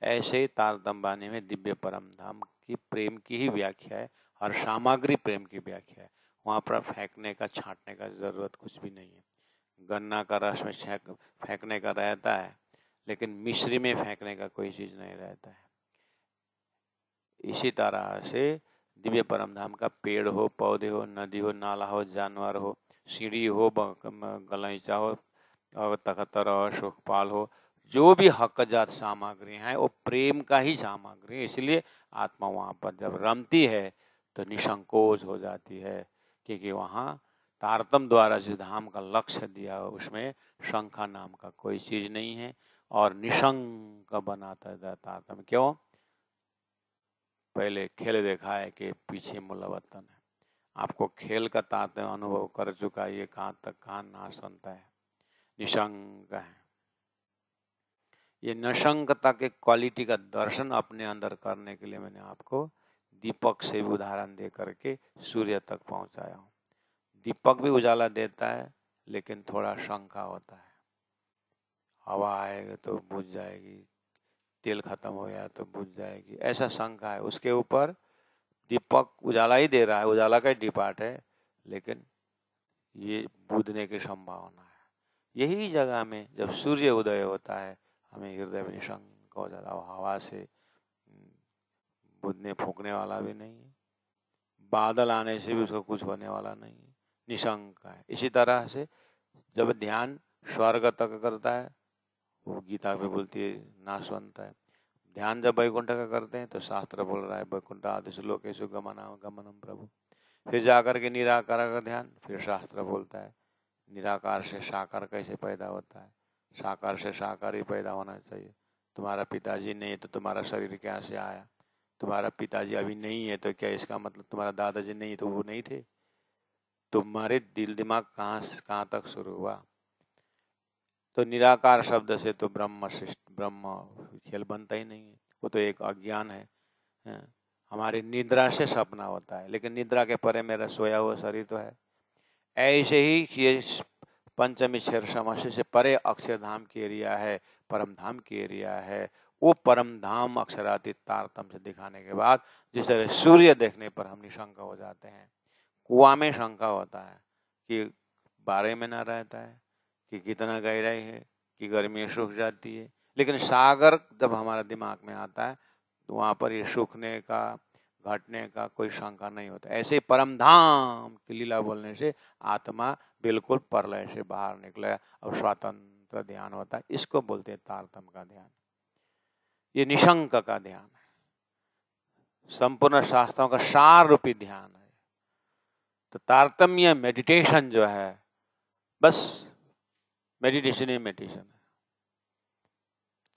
ऐसे ही तारतम वाणी में दिव्य परम धाम की प्रेम की ही व्याख्या है, हर सामग्री प्रेम की व्याख्या है। वहाँ पर फेंकने का, छांटने का जरूरत कुछ भी नहीं है। गन्ना का रस में फेंकने का रहता है, लेकिन मिश्री में फेंकने का कोई चीज नहीं रहता है। इसी तरह से दिव्य परम धाम का पेड़ हो, पौधे हो, नदी हो, नाला हो, जानवर हो, सीढ़ी हो, गलीचा हो, और तखतर हो, सुखपाल हो, जो भी हकजात सामग्री हैं वो प्रेम का ही सामग्री है। इसलिए आत्मा वहाँ पर जब रमती है तो निसंकोच हो जाती है, क्योंकि वहाँ तारतम द्वारा जिस धाम का लक्ष्य दिया उसमें शंखा नाम का कोई चीज नहीं है, और निशंक बनाता है तारतम। क्यों? पहले खेल देखा है कि पीछे मूलवतन है। आपको खेल का तारतम्य अनुभव कर चुका है, ये कहाँ तक कहाँ नाश बनता है, निशंक है। ये निशंकता के क्वालिटी का दर्शन अपने अंदर करने के लिए मैंने आपको दीपक से भी उदाहरण दे करके सूर्य तक पहुंचाया हूँ। दीपक भी उजाला देता है, लेकिन थोड़ा शंका होता है, हवा आएगी तो बुझ जाएगी, तेल खत्म हो गया तो बुझ जाएगी, ऐसा शंका है। उसके ऊपर दीपक उजाला ही दे रहा है, उजाला का ही डिपार्ट है, लेकिन ये बुझने की संभावना है। यही जगह में जब सूर्य उदय होता है, हमें हृदय में निशंक हो जाता है, हवा से बुझने फूकने वाला भी नहीं है, बादल आने से भी उसको कुछ होने वाला नहीं है, निशंक है। इसी तरह से जब ध्यान स्वर्ग तक करता है, वो गीता पे बोलती है नाशवंत है। ध्यान जब वैकुंठ का करते हैं तो शास्त्र बोल रहा है वैकुंठ आदिश लोकेशु गमनम प्रभु। फिर जाकर के निराकार का ध्यान, फिर शास्त्र बोलता है निराकार से साकार कैसे पैदा होता है, साकार से साकार ही पैदा होना चाहिए। तुम्हारा पिताजी नहीं है तो तुम्हारा शरीर क्या से आया, तुम्हारा पिताजी अभी नहीं है तो क्या इसका मतलब तुम्हारा दादाजी नहीं है तो वो नहीं थे? तुम्हारे दिल दिमाग कहाँ तक शुरू हुआ? तो निराकार शब्द से तो ब्रह्म खेल बनता ही नहीं है, वो तो एक अज्ञान है। हमारी निद्रा से सपना होता है, लेकिन निद्रा के परे मेरा सोया हुआ शरीर तो है। ऐसे ही ये पंचमी क्षर समस्या से परे अक्षरधाम की एरिया है, परम धाम की एरिया है। वो परम धाम अक्षरातीत तारतम से दिखाने के बाद जिस तरह सूर्य देखने पर हम निशंक हो जाते हैं, कुआं में शंका होता है कि बारे में ना रहता है, कि कितना गहराई है, कि गर्मी सूख जाती है, लेकिन सागर जब हमारा दिमाग में आता है तो वहाँ पर ये सूखने का घटने का कोई शंका नहीं होता। ऐसे परम धाम की लीला बोलने से आत्मा बिल्कुल प्रलय से बाहर निकले और स्वतंत्र ध्यान होता है। इसको बोलते हैं तारतम का ध्यान। ये निशंक का ध्यान है, संपूर्ण शास्त्रों का सार रूपी ध्यान है। तो तारतम्य मेडिटेशन जो है, बस मेडिटेशन ही मेडिटेशन है,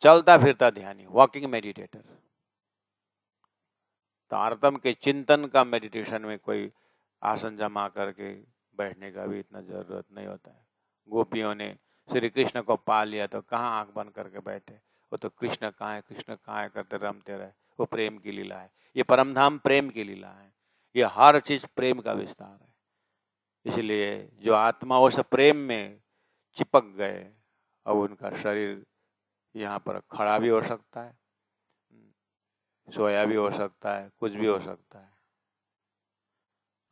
चलता फिरता ध्यानी, वॉकिंग मेडिटेटर। तारतम के चिंतन का मेडिटेशन में कोई आसन जमा करके बैठने का भी इतना जरूरत नहीं होता है। गोपियों ने श्री कृष्ण को पा लिया तो कहाँ आंख बंद करके बैठे, वो तो कृष्ण कहाँ है करते रमते रहे। वो प्रेम की लीला है, ये परमधाम प्रेम की लीला है, ये हर चीज प्रेम का विस्तार है। इसलिए जो आत्मा उस प्रेम में चिपक गए, अब उनका शरीर यहाँ पर खड़ा भी हो सकता है, सोया भी हो सकता है, कुछ भी हो सकता है।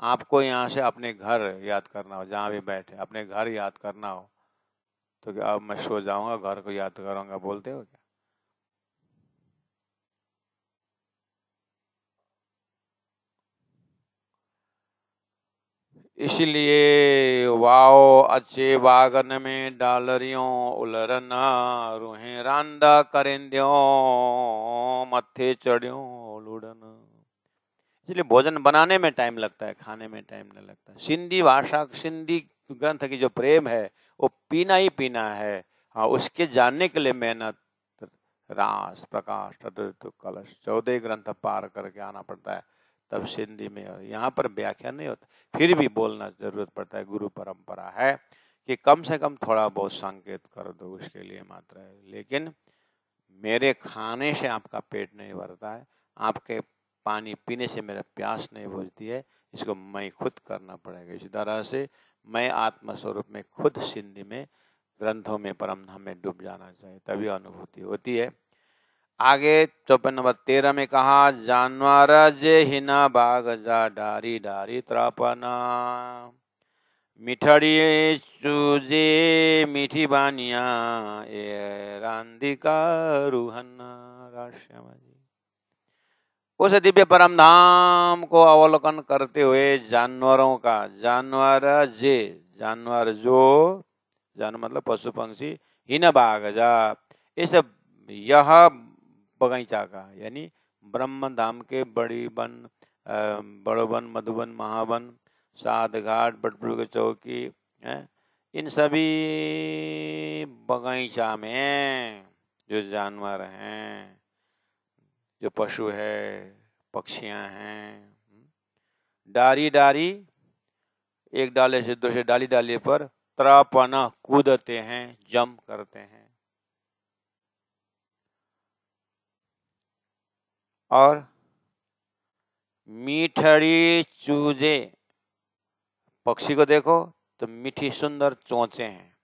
आपको यहाँ से अपने घर याद करना हो, जहाँ भी बैठे अपने घर याद करना हो, तो क्या अब मैं सो जाऊंगा घर को याद करूंगा बोलते हो क्या? इसलिए वाओ अच्छे वागन में डालरियों उलरना रूहें रांदा करेंद्यो मत्थे चढ़ियो लुड़न। इसलिए भोजन बनाने में टाइम लगता है, खाने में टाइम नहीं लगता। सिंधी भाषा, सिंधी ग्रंथ की जो प्रेम है वो पीना ही पीना है। हाँ, उसके जानने के लिए मेहनत, रास प्रकाश चतुर्थ कलश 14 ग्रंथ पार करके आना पड़ता है, तब सिंधी में। और यहाँ पर व्याख्या नहीं होता, फिर भी बोलना जरूरत पड़ता है। गुरु परंपरा है कि कम से कम थोड़ा बहुत संकेत कर दो, उसके लिए मात्र है। लेकिन मेरे खाने से आपका पेट नहीं भरता है, आपके पानी पीने से मेरा प्यास नहीं बुझती है, इसको मैं खुद करना पड़ेगा। इसी तरह से मैं आत्मस्वरूप में खुद सिंधी में ग्रंथों में परमधाम में डूब जाना चाहिए, तभी अनुभूति होती है। आगे चौपन नंबर 13 में कहा जानवर जे हिना बाग जा डारी डारी त्रापना मिठड़ी चूजे मीठी बानिया ए रांधिका रूहन राश्यामा जी। उस दिव्य परम धाम को अवलोकन करते हुए जानवरों का, जानवर जो, जानवर मतलब पशु पंक्षी, हीन बाघ जा, इस यह बगीचा का यानी ब्रह्म धाम के बड़ी वन, बड़ोवन, मधुबन, महावन, सात घाट, बटपुर की चौकी, इन सभी बगीचा में जो जानवर हैं, जो पशु है, पक्षियां हैं, डारी डारी, एक डाले से दूसरे डाली डाली पर त्रापना कूदते हैं, जंप करते हैं। और मीठड़ी चूजे, पक्षी को देखो तो मीठी सुंदर चोंचे हैं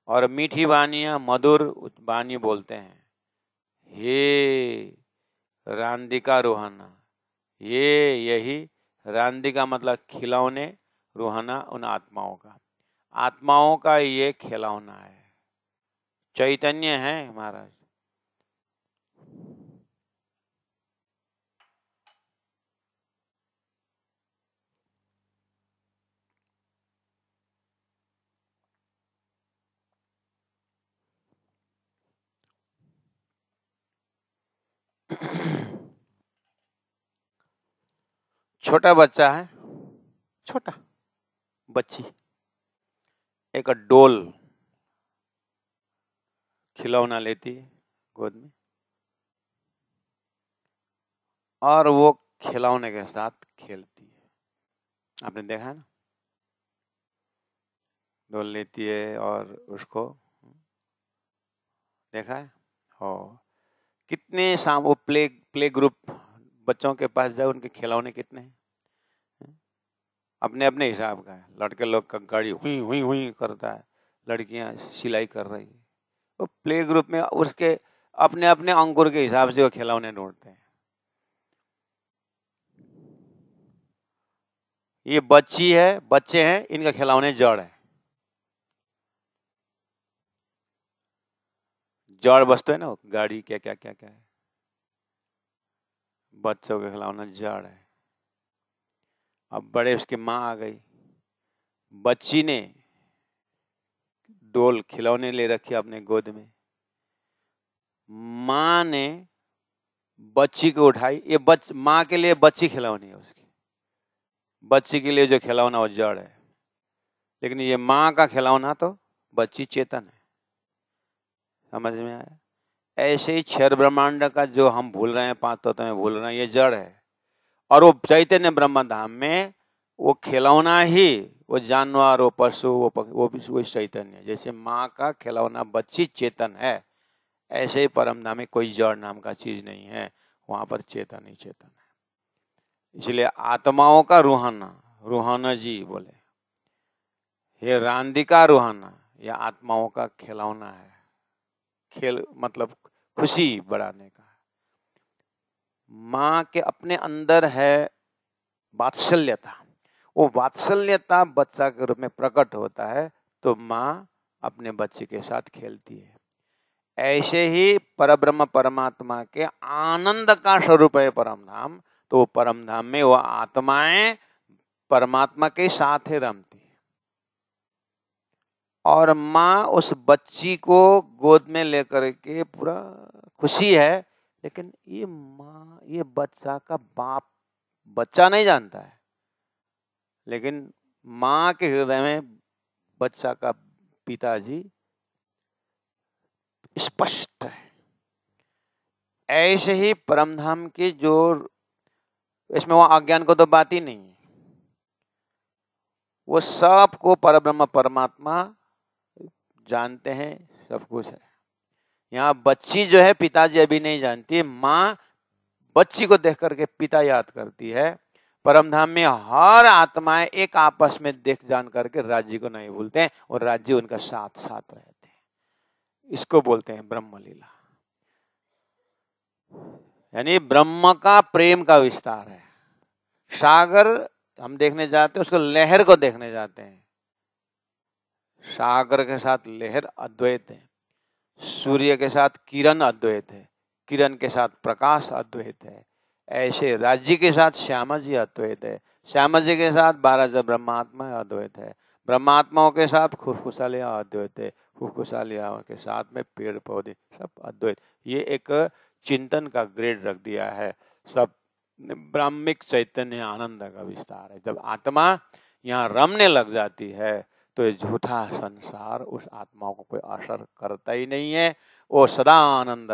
और मीठी वानियां, मधुर वाणी बोलते हैं। हे रांदिका रोहाना, यही रांदिका मतलब खिलौने, रोहाना उन आत्माओं का ये खिलौना है, चैतन्य है महाराज। छोटा बच्चा है, छोटा बच्ची एक डोल खिलौना लेती है गोद में और वो खिलौने के साथ खेलती है। आपने देखा है ना, डोल लेती है और उसको देखा है। और कितने वो प्ले ग्रुप बच्चों के पास जाओ, उनके खिलौने कितने हैं, अपने अपने हिसाब का है। लड़के लोग का गाड़ी हुई हुई हुई करता है, लड़कियां सिलाई कर रही है। वो प्ले ग्रुप में उसके अपने अपने अंकुर के हिसाब से वो खिलौने ढूंढते हैं। ये बच्ची है, बच्चे हैं, इनका खिलौने जड़ है, जड़ वस्तु है ना, गाड़ी क्या क्या क्या क्या है, बच्चों का खिलौना जड़ है। अब बड़े उसकी माँ आ गई, बच्ची ने डोल खिलौने ले रखी अपने गोद में, माँ ने बच्ची को उठाई। ये माँ के लिए बच्ची खिलौनी है, उसकी बच्ची के लिए जो खिलौना वो जड़ है, लेकिन ये माँ का खिलौना तो बच्ची चेतन है। समझ में आया? ऐसे ही क्षर ब्रह्मांड का जो हम भूल रहे हैं, पांच तत्व में भूल रहे हैं, ये जड़ है। और वो चैतन्य ब्रह्म धाम में वो खिलौना ही, वो जानवर, वो पशु, वो भी वही चैतन्य है। जैसे माँ का खिलौना बच्ची चेतन है, ऐसे ही परम धाम में कोई जड़ नाम का चीज नहीं है, वहां पर चेतन ही चेतन है। इसलिए आत्माओं का रूहाना, रूहाना जी बोले, ये रांदिका रूहाना, यह आत्माओं का खिलौना है। खेल मतलब खुशी बढ़ाने का। माँ के अपने अंदर है वात्सल्यता, वो वात्सल्यता बच्चा के रूप में प्रकट होता है, तो माँ अपने बच्चे के साथ खेलती है। ऐसे ही परब्रह्म परमात्मा के आनंद का स्वरूप है परम धाम, तो वो परम धाम में वो आत्माएं परमात्मा के साथ ही रमती है। और माँ उस बच्ची को गोद में लेकर के पूरा खुशी है, लेकिन ये माँ, ये बच्चा का बाप, बच्चा नहीं जानता है, लेकिन माँ के हृदय में बच्चा का पिताजी स्पष्ट है। ऐसे ही परमधाम की जो, इसमें वो अज्ञान को तो बात ही नहीं है, वो सबको परब्रह्म परमात्मा जानते हैं, सब कुछ है। यहाँ बच्ची जो है पिताजी अभी नहीं जानती, माँ बच्ची को देख करके पिता याद करती है। परमधाम में हर आत्माएं एक आपस में देख जान करके राज्य को नहीं भूलते हैं और राज्य उनका साथ साथ रहते हैं। इसको बोलते हैं ब्रह्म लीला, यानी ब्रह्म का प्रेम का विस्तार है। सागर हम देखने जाते हैं, उसको लहर को देखने जाते हैं। सागर के साथ लहर अद्वैत है, सूर्य के साथ किरण अद्वैत है, किरण के साथ प्रकाश अद्वैत है, ऐसे राज्य के साथ श्यामा जी अद्वैत है, श्यामा जी के साथ 12 जब ब्रह्मात्मा अद्वैत है, ब्रह्मात्माओं के साथ खुशखुशालियाँ अद्वैत है, खुशखुशालियाँ के साथ में पेड़ पौधे सब अद्वैत। ये एक चिंतन का ग्रेड रख दिया है। सब ब्राह्मिक चैतन्य आनंद का विस्तार है। जब आत्मा यहाँ रमने लग जाती है तो ये झूठा संसार उस आत्मा को कोई असर करता ही नहीं है। वो सदा आनंद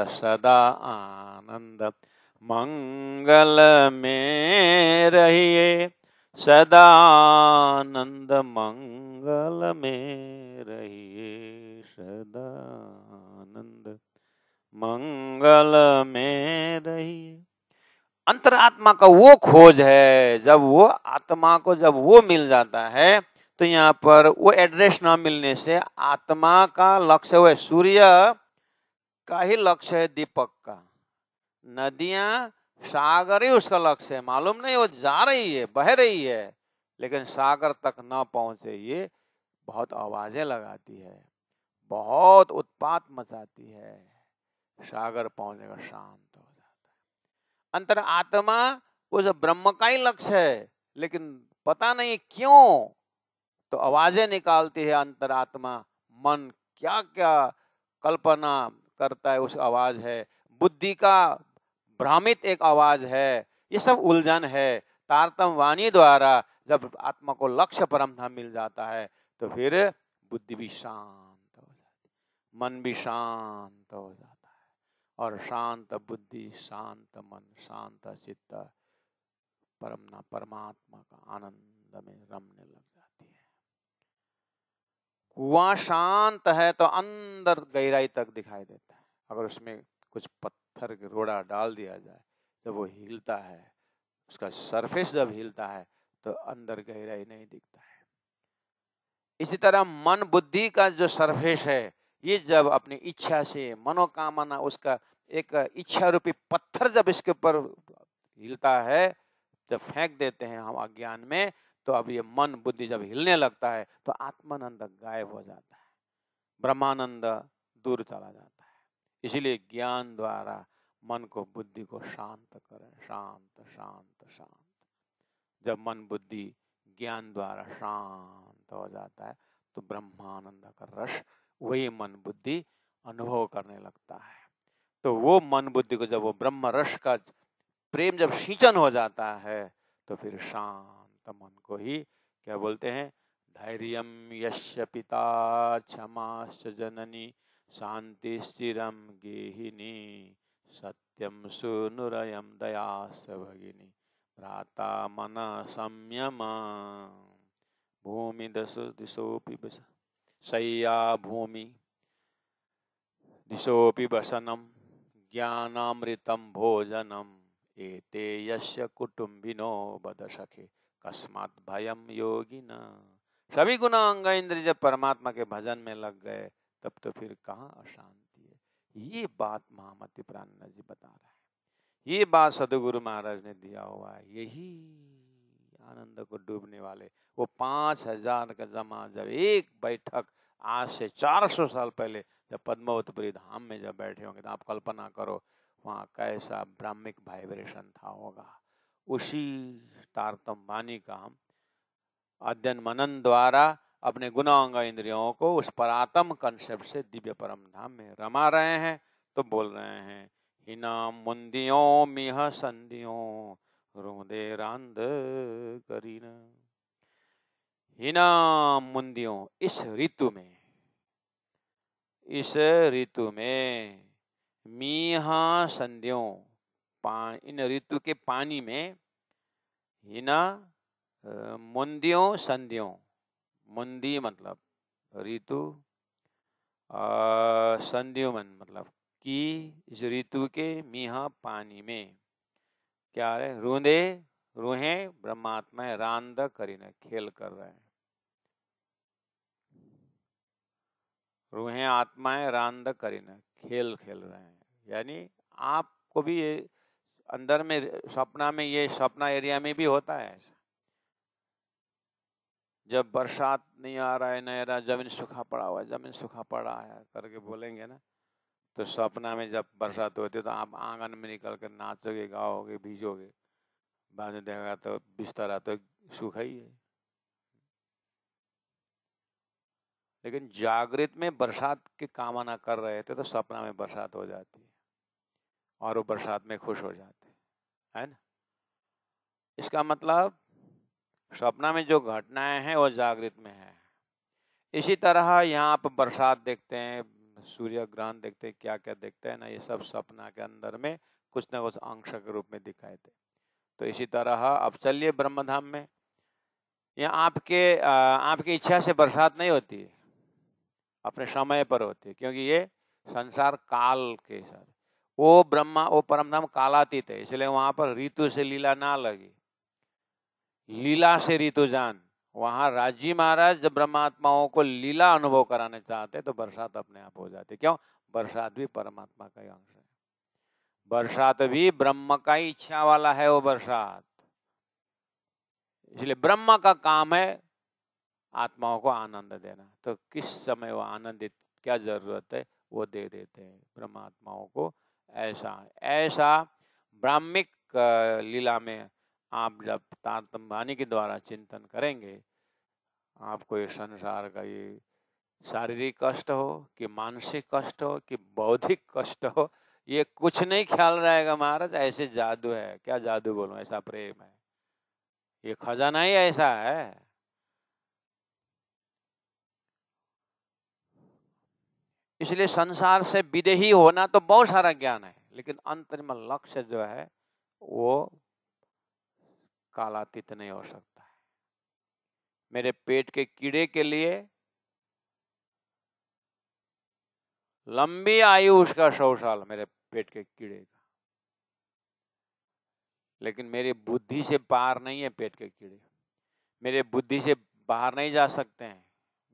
मंगल में रहिए, सदा आनंद मंगल में रहिए, सदा आनंद मंगल में रहिए। अंतरात्मा का वो खोज है। जब वो आत्मा को जब वो मिल जाता है तो यहाँ पर वो एड्रेस ना मिलने से आत्मा का लक्ष्य हुआ सूर्य का ही लक्ष्य है, दीपक का। नदियां सागर ही उसका लक्ष्य है। मालूम नहीं वो जा रही है, बह रही है, लेकिन सागर तक ना पहुंचे ये बहुत आवाजें लगाती है, बहुत उत्पात मचाती है। सागर पहुंचेगा शांत हो जाता है। अंतर आत्मा उस ब्रह्म का ही लक्ष्य है, लेकिन पता नहीं क्यों तो आवाजें निकालती है अंतरात्मा। मन क्या क्या कल्पना करता है, उस आवाज है। बुद्धि का भ्रामित एक आवाज है। ये सब उलझन है। तारतम वाणी द्वारा जब आत्मा को लक्ष्य परम धाम मिल जाता है तो फिर बुद्धि भी शांत हो जाती है, मन भी शांत हो जाता है, और शांत बुद्धि, शांत मन, शांत चित्त परमात्मा का आनंद में रमने लग जाती है। कुआं शांत है तो अंदर गहराई तक दिखाई देता है। अगर उसमें कुछ पत्थर के रोड़ा डाल दिया जाए, जब वो हिलता है, उसका सरफेस जब हिलता है तो अंदर गहराई नहीं दिखता है। इसी तरह मन बुद्धि का जो सरफेस है, ये जब अपनी इच्छा से मनोकामना, उसका एक इच्छा रूपी पत्थर जब इसके ऊपर हिलता है, जब फेंक देते हैं हम अज्ञान में, तो अब ये मन बुद्धि जब हिलने लगता है तो आत्मानंद गायब हो जाता है, ब्रह्मानंद दूर चला जाता है। इसीलिए ज्ञान द्वारा मन को, बुद्धि को शांत करें। शांत शांत शांत। जब मन बुद्धि ज्ञान द्वारा शांत हो जाता है तो ब्रह्मानंद का रस वही मन बुद्धि अनुभव करने लगता है। तो वो मन बुद्धि को जब वो ब्रह्म रस का प्रेम जब सिंचन हो जाता है तो फिर शांत मन को ही क्या बोलते हैं, धैर्यम यस्य पिता क्षमाश्च जननी शांति स्थिरम गेहिनी सत्यम सुनुरयम दयास भगिनी भ्राता मन संयम भूमि दिशोपि शय्या भूमि दिशोपि वसनम ज्ञानामृतम भोजनम एते यस्य कुटुंबिनो बद सखे कस्मात् भयम योगिना। सभी गुण अंग इंद्रिय जब परमात्मा के भजन में लग गए तब तो फिर कहाँ अशांति है। ये बात महामति प्राणनाथ जी बता रहे हैं। ये बात सदगुरु महाराज ने दिया हुआ है। यही आनंद को डूबने वाले वो 5000 का जमा जब एक बैठक आज से 400 साल पहले जब पद्मावतपुरी धाम में जब बैठे होंगे तो आप कल्पना करो वहाँ कैसा ब्राह्मिक वाइब्रेशन था होगा। उसी तारतम वाणी का हम अध्ययन मनन द्वारा अपने गुणांग इंद्रियों को उस परात्म कंसेप्ट से दिव्य परम धाम में रमा रहे हैं। तो बोल रहे हैं हिना मुंदियों मिह संधियों रोदे रांद करीन। हिना मुंदियों, इस ऋतु में मीहा संध्यों, इन ऋतु के पानी में हिना मुंदियों संध्यों, मुंदी मतलब ऋतु, संध्यों मतलब कि इस ऋतु के मीहा पानी में क्या है, रूहे ब्रह्मात्मा रांद करीने खेल कर रहे हैं। रूहें आत्माएं रांद करीने खेल रहे हैं। यानी आपको भी ये अंदर में सपना में, ये सपना एरिया में भी होता है। जब बरसात नहीं आ रहा है, नहीं आ रहा, जमीन सूखा पड़ा हुआ है, जमीन सूखा पड़ा है करके बोलेंगे ना, तो सपना में जब बरसात होती है तो आप आंगन में निकल कर नाचोगे, गाओगे, भीजोगे, बाद में देखा तो बिस्तर तो सूखा ही है। लेकिन जागृत में बरसात की कामना कर रहे थे तो सपना में बरसात हो जाती है और वो बरसात में खुश हो जाते है ना। इसका मतलब सपना में जो घटनाएं हैं वो जागृत में है। इसी तरह यहाँ आप बरसात देखते हैं, सूर्य ग्रहण देखते हैं, क्या क्या देखते हैं ना, ये सब सपना के अंदर में कुछ ना कुछ अंश के रूप में दिखाए थे। तो इसी तरह अब चलिए ब्रह्मधाम में, यहाँ आपकी इच्छा से बरसात नहीं होती है, अपने समय पर होती है, क्योंकि ये संसार काल के साथ, वो परमधाम कालातीत है, इसलिए वहां पर ऋतु से लीला ना लगी, लीला से ऋतु जान। वहां राजी महाराज जब ब्रह्मात्माओं को लीला अनुभव कराने चाहते तो बरसात अपने आप हो जाती। क्यों? बरसात भी परमात्मा का ही अंश है, बरसात भी ब्रह्म का ही इच्छा वाला है वो बरसात। इसलिए ब्रह्म का काम है आत्माओं को आनंद देना, तो किस समय वो आनंदित क्या जरूरत है वो दे देते हैं ब्रह्मात्माओं को। ऐसा ऐसा ब्राह्मिक लीला में आप जब तारतम्य वाणी के द्वारा चिंतन करेंगे, आपको ये संसार का ये शारीरिक कष्ट हो कि मानसिक कष्ट हो कि बौद्धिक कष्ट हो, ये कुछ नहीं ख्याल रहेगा महाराज। ऐसे जादू है, क्या जादू बोलूं, ऐसा प्रेम है, ये खजाना ही ऐसा है। इसलिए संसार से विदेही होना तो बहुत सारा ज्ञान है, लेकिन अंतरिम लक्ष्य जो है वो कालातीत नहीं हो सकता है। मेरे पेट के कीड़े के लिए लंबी आयु उसका 100 साल, मेरे पेट के कीड़े का, लेकिन मेरी बुद्धि से पार नहीं है पेट के कीड़े, मेरे बुद्धि से बाहर नहीं जा सकते हैं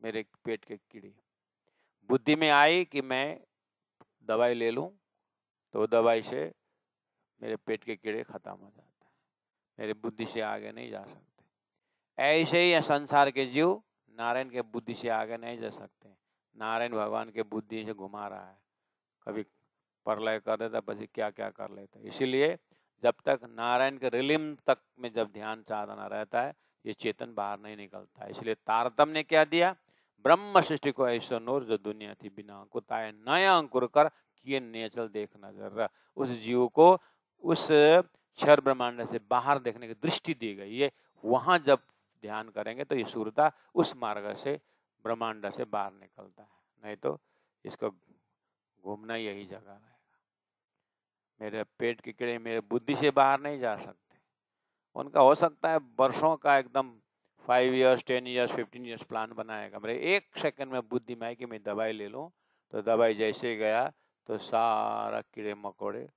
मेरे पेट के कीड़े। बुद्धि में आई कि मैं दवाई ले लूं तो दवाई से मेरे पेट के कीड़े खत्म हो जाते हैं, मेरे बुद्धि से आगे नहीं जा सकते। ऐसे ही संसार के जीव नारायण के बुद्धि से आगे नहीं जा सकते। नारायण भगवान के बुद्धि से घुमा रहा है, कभी प्रलय कर देता, પછી क्या क्या कर लेता। इसीलिए जब तक नारायण के रिलिम तक में जब ध्यान साधना रहता है, ये चेतन बाहर नहीं निकलता है। इसलिए तारतम्य ने क्या दिया, ब्रह्म सृष्टि को ऐसा नूर जो दुनिया थी बिना अंकुर ताए नया अंकुर कर किए नेचल देख नजर। उस जीव को उस क्षर ब्रह्मांड से बाहर देखने की दृष्टि दी गई है। वहां जब ध्यान करेंगे तो ये सूरता उस मार्ग से ब्रह्मांड से बाहर निकलता है, नहीं तो इसको घूमना यही जगह रहेगा। मेरे पेट के कीड़े मेरे बुद्धि से बाहर नहीं जा सकते। उनका हो सकता है वर्षों का एकदम 5 इयर्स 10 इयर्स 15 इयर्स प्लान बनाएगा, मेरे 1 सेकंड में बुद्धि में आई कि मैं दवाई ले लूँ, तो दवाई जैसे गया तो सारा कीड़े मकोड़े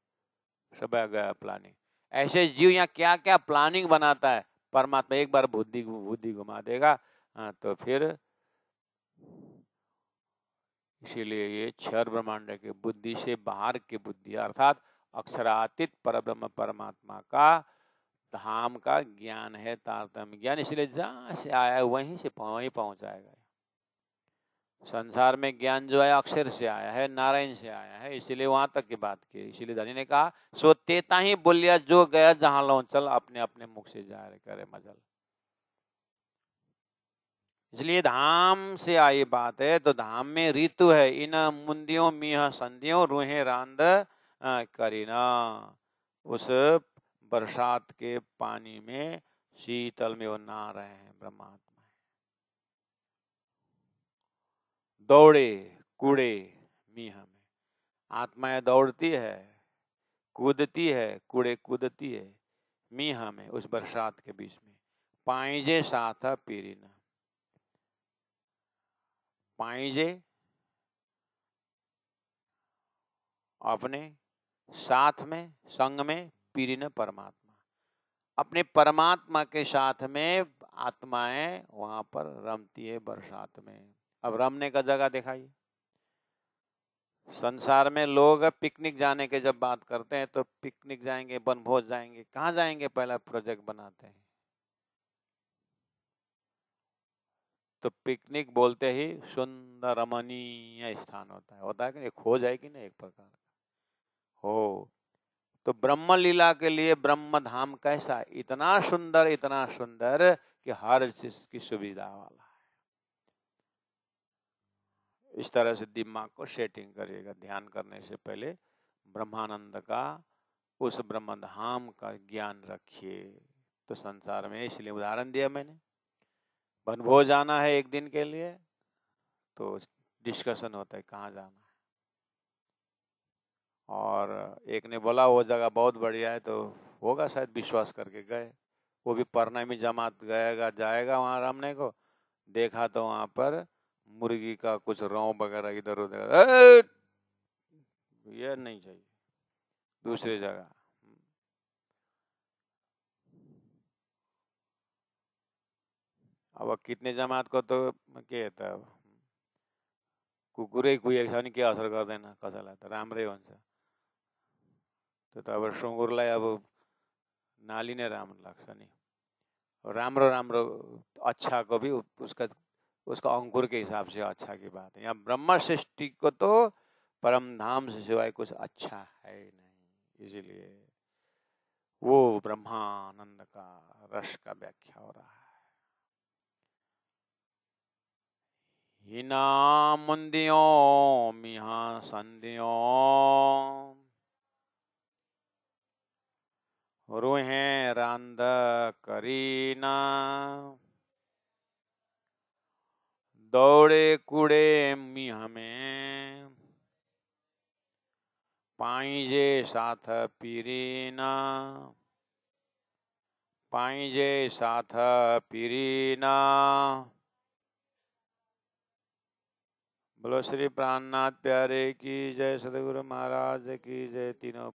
सब गया प्लानिंग। ऐसे जीव यहाँ क्या क्या प्लानिंग बनाता है परमात्मा, एक बार बुद्धि घुमा देगा तो फिर। इसीलिए ये क्षर ब्रह्मांड के बुद्धि से बाहर की बुद्धि अर्थात अक्षरातीत परब्रह्म परमात्मा का धाम का ज्ञान है तारतम्य ज्ञान। इसलिए जहां से आया है वहीं से वहीं पहुंचाएगा। संसार में ज्ञान जो है अक्षर से आया है, नारायण से आया है, इसीलिए वहां तक की बात की। इसीलिए धनी ने कहा सो तेता ही बोलिया जो गया जहां लो चल, अपने अपने मुख से जाहिर करे मजल। इसलिए धाम से आई बात है, तो धाम में ऋतु है, इन मुंदियों मीह संधियों रूहे रांद करीना। उस बरसात के पानी में शीतल में वो नहा रहे हैं ब्रह्मात्मा। दौड़े कूड़े मीह में, आत्माएं दौड़ती है, कूदती है, कूड़े कूदती है मीह में, उस बरसात के बीच में। पाइजे साथा पीरिना, पाइजे अपने साथ में, संग में, पीरिन परमात्मा, अपने परमात्मा के साथ में आत्माएं वहां पर रमती है बरसात में। अब रमने का जगह दिखाइए। संसार में लोग पिकनिक जाने के जब बात करते हैं तो पिकनिक जाएंगे, वनभोज जाएंगे, कहाँ जाएंगे पहला प्रोजेक्ट बनाते हैं, तो पिकनिक बोलते ही सुंदर रमणीय स्थान होता है कि नहीं, खोज है कि नहीं एक प्रकार का हो। तो ब्रह्म लीला के लिए ब्रह्म धाम कैसा, इतना सुंदर कि हर चीज की सुविधा वाला है। इस तरह से दिमाग को सेटिंग करिएगा, ध्यान करने से पहले ब्रह्मानंद का, उस ब्रह्म धाम का ज्ञान रखिए। तो संसार में, इसलिए उदाहरण दिया मैंने, वनभोज जाना है एक दिन के लिए तो डिस्कशन होता है कहाँ जाना है, और एक ने बोला वो जगह बहुत बढ़िया है, तो होगा शायद विश्वास करके गए। वो भी परिणामी जमात जाएगा वहाँ रमने को, देखा तो वहाँ पर मुर्गी का कुछ रौं वगैरह इधर उधर, ये नहीं चाहिए, दूसरी जगह। अब कितने जमात को तो कहता कुकुरे कोई ऐसा नहीं क्या असर कर देना कसला त राम्रै हुन्छ। त्यो त अब सुँगुरलाई अब नाली नै राम्रो लाग्छ नि। राम्रो राम्रो अच्छा को भी उसका अंकुर के हिसाब से अच्छा की बात है। यहाँ ब्रह्म सृष्टि को तो परम धाम से सिवाय कुछ अच्छा है नहीं, इसीलिए वो ब्रह्मानंद का रस का व्याख्या हो रहा है। हिना मुंदियों मिहा संदियों रूहें रांद करीना दौड़े कूड़े मिह में पाइजे साथ पीरीना पाइजे साथ पीरीना। बोलो श्री प्राणनाथ प्यारे की जय, सदगुरु महाराज की जय, तीनों